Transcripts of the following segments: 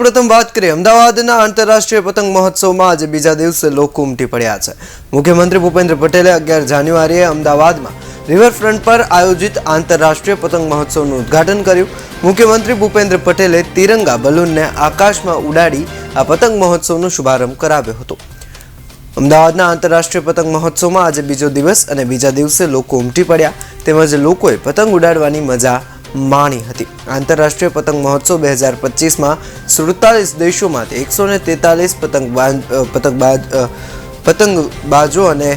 સૌપ્રથમ વાત કરીએ અમદાવાદના આંતરરાષ્ટ્રીય પતંગ મહોત્સવમાં આજે બીજા દિવસે લોકો ઉમટી પડ્યા છે। મુખ્યમંત્રી ભૂપેન્દ્ર પટેલે 11 જાન્યુઆરીએ અમદાવાદમાં રિવરફ્રન્ટ પર આયોજિત આંતરરાષ્ટ્રીય પતંગ મહોત્સવનું ઉદ્ઘાટન કર્યું। મુખ્યમંત્રી ભૂપેન્દ્ર પટેલે તિરંગા બલૂનને આકાશમાં ઉડાડી આ પતંગ મહોત્સવનો શુભારંભ કરાવ્યો હતો। અમદાવાદના આંતરરાષ્ટ્રીય પતંગ મહોત્સવમાં આજે બીજો દિવસ અને બીજા દિવસે લોકો ઉમટી પડ્યા તેમજ લોકોએ પતંગ ઉડાડવાની મજા માણી હતી। આંતરરાષ્ટ્રીય પતંગ મહોત્સવ 2025માં 47 દેશોમાંથી 143 પતંગબાજો અને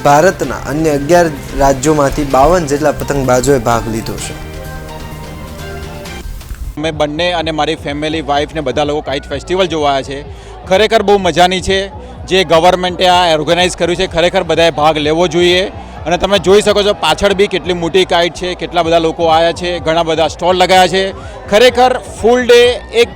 ભારતના અન્ય 11 રાજ્યોમાંથી 52 જેટલા પતંગબાજોએ ભાગ લીધો છે। અમે બંને અને મારી ફેમિલી વાઇફ ને બધા લોકો કાઇટ ફેસ્ટિવલ જોવા આવ્યા છે। ખરેખર બહુ મજાની છે। જે ગવર્મેન્ટે આ ઓર્ગેનાઇઝ કર્યું છે ખરેખર બધાએ ભાગ લેવો જોઈએ। અને તમે જોઈ શકો છો પાછળ બી કેટલી મોટી કાઇટ છે, કેટલા બધા લોકો આવ્યા છે, ઘણા બધા સ્ટોલ લગાવ્યા છે। ખરેખર ફૂલ ડે એક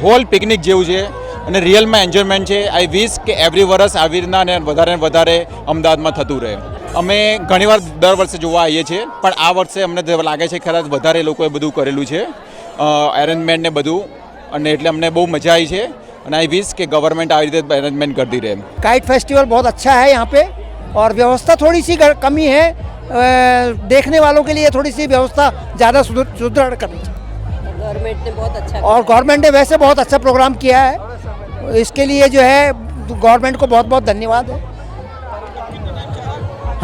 હોલ પિકનિક જેવું છે અને રિયલમાં એન્જોયમેન્ટ છે। આઈ વિશ કે એવરી વર્ષ આવી રીતના ને વધારે અમદાવાદમાં થતું રહે। અમે ઘણીવાર દર વર્ષે જોવા આવીએ છીએ પણ આ વર્ષે અમને લાગે છે ખરા વધારે લોકોએ બધું કરેલું છે અરેન્જમેન્ટ ને બધું અને એટલે અમને બહુ મજા આવી છે અને आई विश कि गवर्नमेंट आ રીતે अरेंजमेंट करती रहे। काइट फेस्टिवल बहुत अच्छा है यहाँ पे और व्यवस्था थोड़ी सी कमी है, देखने वालों के लिए थोड़ी सी व्यवस्था ज़्यादा सुदृढ़ करनी चाहिए। गवर्नमेंट ने बहुत अच्छा और गवर्नमेंट ने वैसे बहुत अच्छा प्रोग्राम किया है, इसके लिए जो है गवर्नमेंट को बहुत बहुत धन्यवाद है।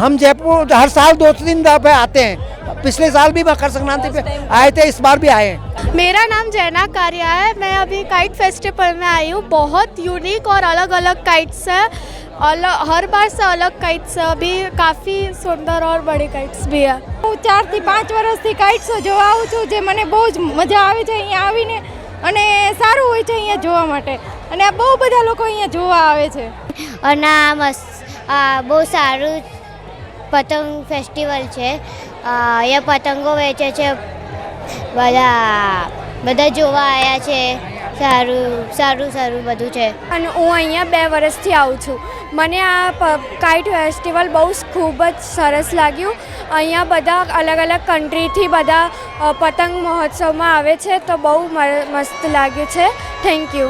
हम जयपुर हर साल 2-3 दिन पे आते हैं, पिछले साल भी मकर संक्रांति पे आए थे, इस बार भी आए हैं। मेरा नाम जैना कारिया है। मैं अभी काइट फेस्टिवल में आई हूँ। बहुत यूनिक और अलग अलग काइट्स है, हर बार से अलग काइट्स है, अभी काफ़ी सुंदर और बड़ी काइट्स भी है। હું 4 થી 5 વર્ષથી કાઇટ્સ જોવા આવું છું, જે મને બહુ જ મજા આવે છે અહીંયા આવીને અને સારું હોય છે અહીંયા જોવા માટે અને આ બહુ બધા લોકો અહીંયા જોવા આવે છે અને બહુ સારું પતંગ ફેસ્ટિવલ છે। અહીંયા પતંગો વેચે છે, બધા જોવા આવ્યા છે, સારું બધું છે। અને હું અહીંયા 2 વર્ષથી આવું છું। મને આ કાઇટ ફેસ્ટિવલ બહુ ખૂબ જ સરસ લાગ્યું। અહીંયા બધા અલગ અલગ કન્ટ્રીથી બધા પતંગ મહોત્સવમાં આવે છે તો બહુ મસ્ત લાગે છે। Thank you.